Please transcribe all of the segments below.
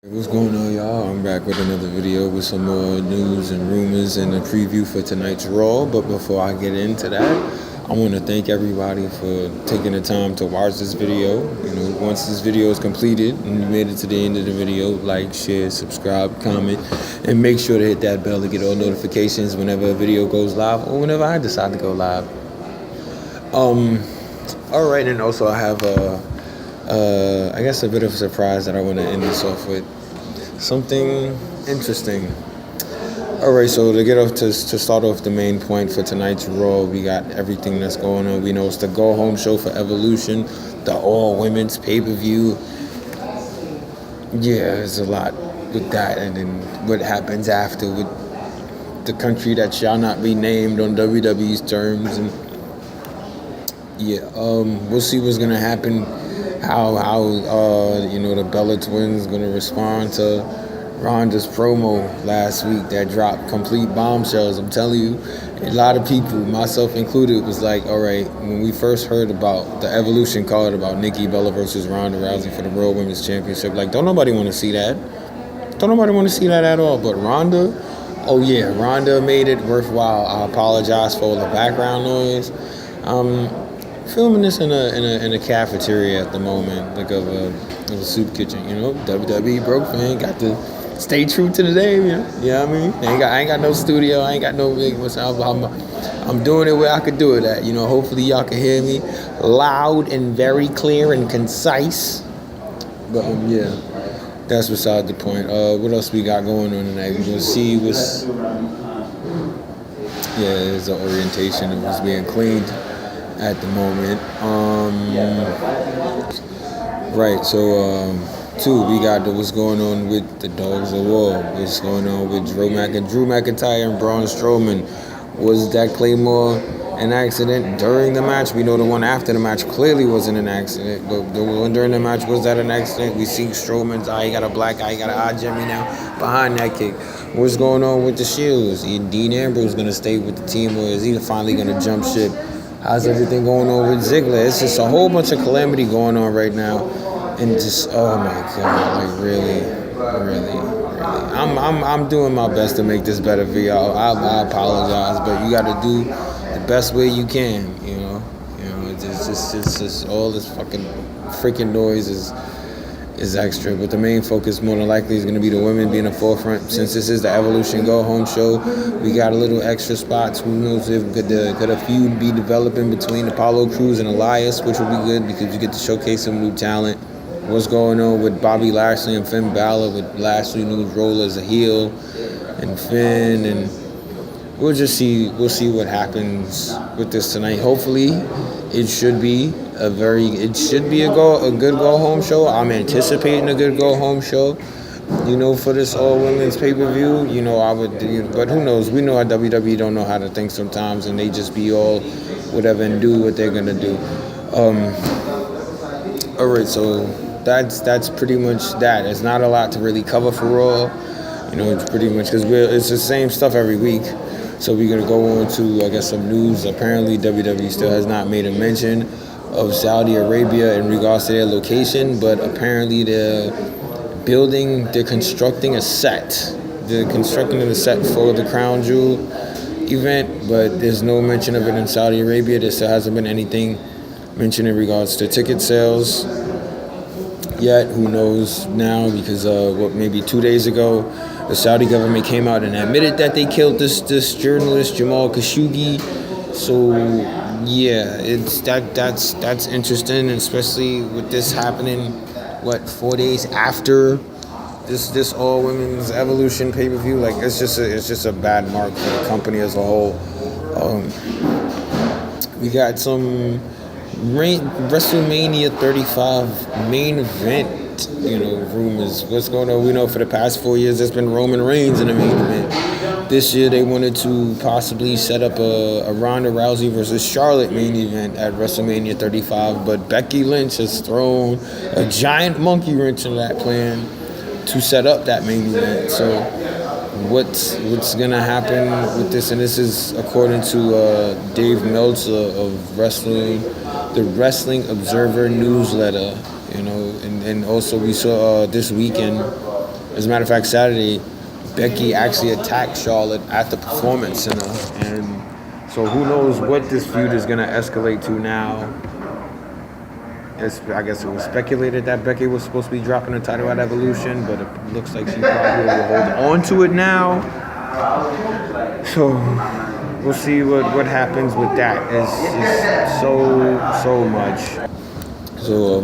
What's going on, y'all? I'm back with another video with some more news and rumors and a preview for tonight's Raw. But before I get into that, I want to thank everybody for taking the time to watch this video. Once this video is completed and you made it to the end of the video, like, share, subscribe, comment, and make sure to hit that bell to get all notifications whenever a video goes live or whenever I decide to go live. All right, and also I have I guess a bit of a surprise that I want to end this off with. Something interesting. All right, so to start off the main point for tonight's Raw, we got everything that's going on. We know it's the go home show for Evolution, the all women's pay-per-view. Yeah, there's a lot with that, and then what happens after with the country that shall not be named on WWE's terms, and we'll see what's gonna happen. How the Bella Twins gonna respond to Ronda's promo last week that dropped complete bombshells. I'm telling you, a lot of people, myself included, was like, all right, when we first heard about the Evolution card about Nikki Bella versus Ronda Rousey for the Raw Women's Championship, like, don't nobody want to see that. Don't nobody want to see that at all. But Ronda, oh yeah, Ronda made it worthwhile. I apologize for all the background noise. Filming this in a cafeteria at the moment, like of a soup kitchen. WWE broke fan, got to stay true to the name. You know what I mean? I ain't got no studio. I ain't got no big. I'm doing it where I could do it at. Hopefully y'all can hear me loud and very clear and concise. But that's beside the point. What else we got going on tonight? We're gonna see what's. There's an orientation of what's being cleaned at the moment. Right, so we got what's going on with the Dogs of War. What's going on with Drew McIntyre and Braun Strowman. Was that Claymore an accident during the match? We know the one after the match clearly wasn't an accident, but the one during the match, was that an accident? We see Strowman's eye, he got a black eye, he got an eye Jimmy now behind that kick. What's going on with the Shields? Dean Ambrose going to stay with the team, or is he finally going to jump ship? How's everything going on with Ziggler? It's just a whole bunch of calamity going on right now, and just, oh my God, like really. I'm doing my best to make this better for y'all. I apologize, but you got to do the best way you can. It's just all this fucking freaking noise is extra, but the main focus more than likely is going to be the women being the forefront. Since this is the Evolution Go Home show, we got a little extra spots. Who knows if could a feud be developing between Apollo Crews and Elias, which would be good because you get to showcase some new talent. What's going on with Bobby Lashley and Finn Balor, with Lashley new role as a heel and Finn, and we'll see what happens with this tonight. Hopefully it should be a good go home show. I'm anticipating a good go home show, for this all women's pay-per-view. But who knows? We know how WWE don't know how to think sometimes, and they just be all whatever and do what they're gonna do. All right, so that's pretty much that. There's not a lot to really cover for Raw. It's pretty much because it's the same stuff every week. So we're going to go on to, I guess, some news. Apparently, WWE still has not made a mention of Saudi Arabia in regards to their location, but apparently they're constructing a set. They're constructing a set for the Crown Jewel event, but there's no mention of it in Saudi Arabia. There still hasn't been anything mentioned in regards to ticket sales yet. Who knows now, because maybe 2 days ago, the Saudi government came out and admitted that they killed this journalist Jamal Khashoggi. So that's interesting, especially with this happening 4 days after this all women's Evolution pay-per-view. Like, it's just a bad mark for the company as a whole. We got some WrestleMania 35 main event, rumors. What's going on? We know for the past 4 years there's been Roman Reigns in the main event. This year they wanted to possibly set up a Ronda Rousey versus Charlotte main event at WrestleMania 35, but Becky Lynch has thrown a giant monkey wrench in that plan to set up that main event. So what's gonna happen with this? And this is according to Dave Meltzer of the Wrestling Observer newsletter. And also we saw this weekend As a matter of fact, Saturday, Becky actually attacked Charlotte at the Performance Center, and so who knows what this feud is going to escalate to now. I guess it was speculated that Becky was supposed to be dropping the title at Evolution, but it looks like she probably will hold on to it now. So we'll see what happens with that. It's so much. So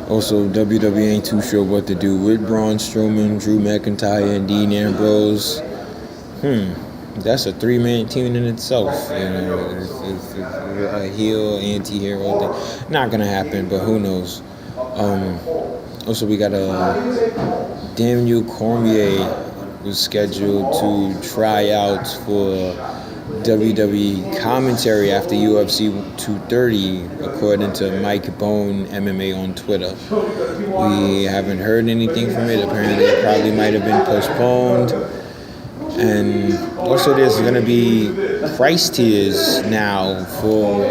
also WWE ain't too sure what to do with Braun Strowman, Drew McIntyre, and Dean Ambrose. That's a 3-man team in itself. It's a heel, anti-hero thing. Not gonna happen, but who knows? Also, we got Daniel Cormier was scheduled to try out for WWE commentary after UFC 230, according to Mike Bone MMA on Twitter. We haven't heard anything from it. Apparently, it probably might have been postponed. And also there's going to be price tiers now for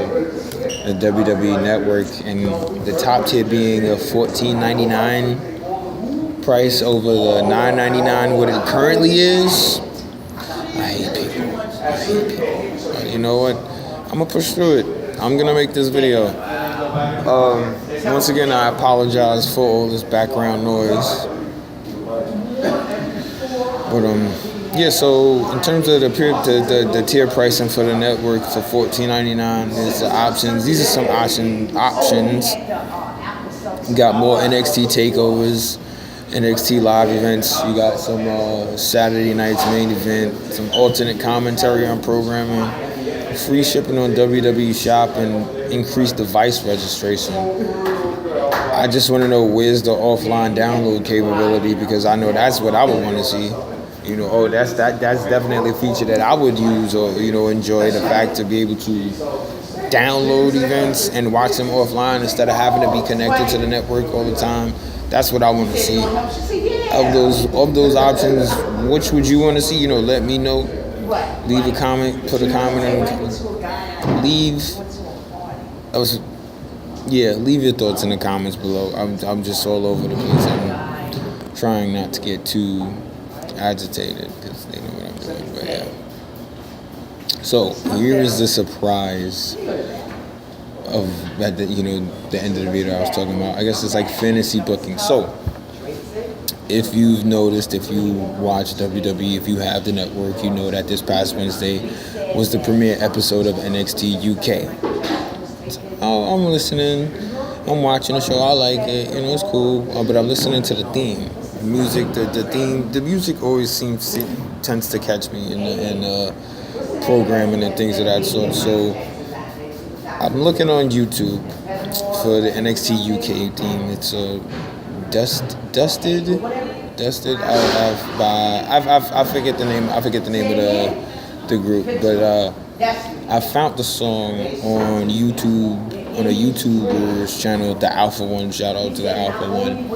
the WWE Network, and the top tier being a $14.99 price over the $9.99 what it currently is. I hate people. But you know what? I'm going to push through it. I'm going to make this video. Once again, I apologize for all this background noise. But yeah, so in terms of the tier pricing for the network for $14.99, there's the options. These are some options. You got more NXT takeovers, NXT live events. You got some Saturday night's main event, some alternate commentary on programming, free shipping on WWE Shop, and increased device registration. I just want to know where's the offline download capability, because I know that's what I would want to see. That's definitely a feature that I would use or, enjoy, the fact to be able to download events and watch them offline instead of having to be connected to the network all the time. That's what I want to see. Of those options, which would you want to see? Let me know. Leave a comment, put a comment in. Leave your thoughts in the comments below. I'm just all over the place. I'm trying not to get too agitated because they know what I'm doing, but yeah. So here is the surprise of at the end of the video I was talking about. I guess it's like fantasy booking. So if you've noticed, if you watch WWE, if you have the network, you know that this past Wednesday was the premiere episode of NXT UK. So, I'm listening, I'm watching the show, I like it, it's cool, but I'm listening to the theme. Music, the music always tends to catch me in programming and things of that sort. So I'm looking on YouTube for the NXT UK theme. It's dusted. I forget the name. I forget the name of the group, but I found the song on YouTube, on a YouTuber's channel, the Alpha One. Shout out to the Alpha One.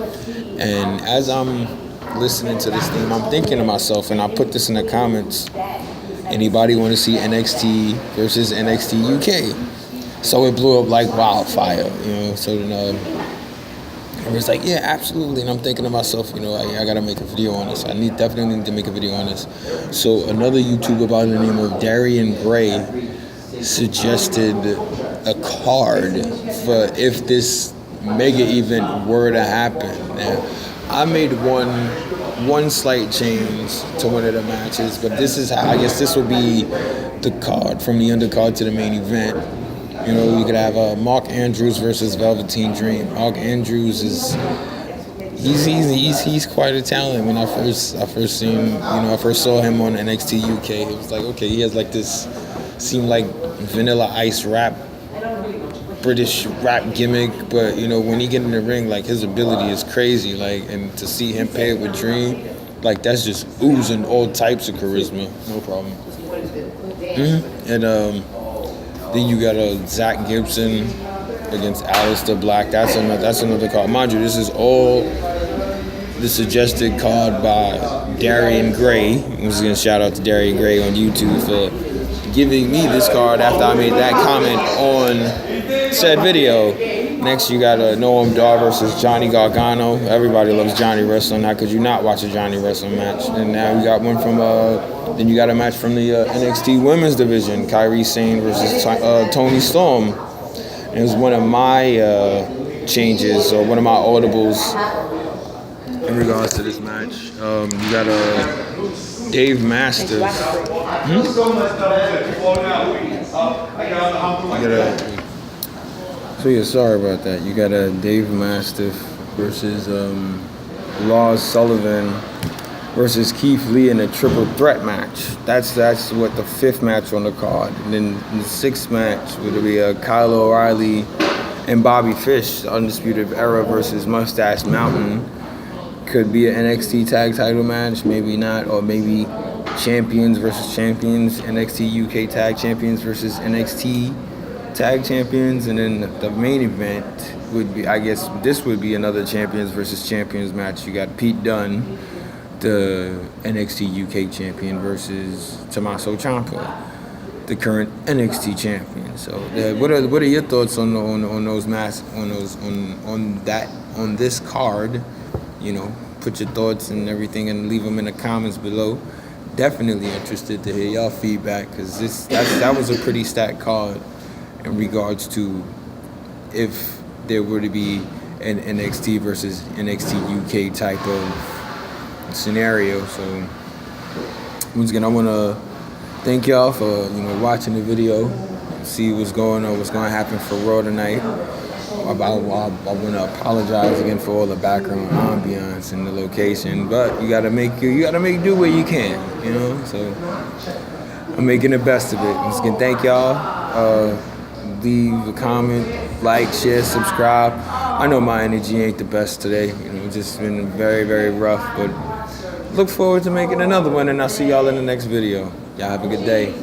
And as I'm listening to this theme, I'm thinking to myself, and I put this in the comments, anybody want to see NXT versus NXT UK? So it blew up like wildfire, So then I was like, yeah, absolutely. And I'm thinking to myself, I got to make a video on this. I definitely need to make a video on this. So another YouTuber by the name of Darian Gray suggested a card for if this mega event were to happen. Now, I made one slight change to one of the matches, but this is how I guess this will be the card from the undercard to the main event. You could have Mark Andrews versus Velveteen Dream. Mark Andrews he's quite a talent. When I first saw him on NXT UK, it was like, okay, he has like this, seemed like Vanilla Ice British rap gimmick, but when he get in the ring, like his ability is crazy, like, and to see him paired with Dream, like that's just oozing all types of charisma, no problem. And then you got Zach Gibson against Aleister Black. That's another card. Mind you, this is all the suggested card by Darian Gray. I'm just gonna shout out to Darian Gray on YouTube for giving me this card after I made that comment on said video. Next, you got Noam Dar versus Johnny Gargano. Everybody loves Johnny wrestling. How could you not watch a Johnny wrestling match? And now you got one from, then you got a match from the NXT Women's Division. Kairi Sane versus Toni Storm. It was one of my changes, or one of my audibles in regards to this match. You got Dave Mastiff. So yeah, sorry about that. You got Dave Mastiff versus Lars Sullivan versus Keith Lee in a triple threat match. That's what the 5th match on the card. And then the 6th match would be Kyle O'Reilly and Bobby Fish, the Undisputed Era versus Mustache Mountain. Could be an NXT tag title match, maybe not, or maybe champions versus champions, NXT UK tag champions versus NXT tag champions, and then the main event would be, I guess this would be another champions versus champions match. You got Pete Dunne, the NXT UK champion, versus Tommaso Ciampa, the current NXT champion. So what are your thoughts on those matches, on this card? You know, put your thoughts and everything and leave them in the comments below. Definitely interested to hear y'all feedback, because that was a pretty stacked card in regards to if there were to be an NXT versus NXT UK type of scenario. So once again, I want to thank y'all for watching the video, see what's going on, what's going to happen for Raw tonight. I want to apologize again for all the background ambiance and the location, but you gotta make do what you can, So I'm making the best of it. Once again, thank y'all. Leave a comment, like, share, subscribe. I know my energy ain't the best today. It's just been very, very rough, but look forward to making another one, and I'll see y'all in the next video. Y'all have a good day.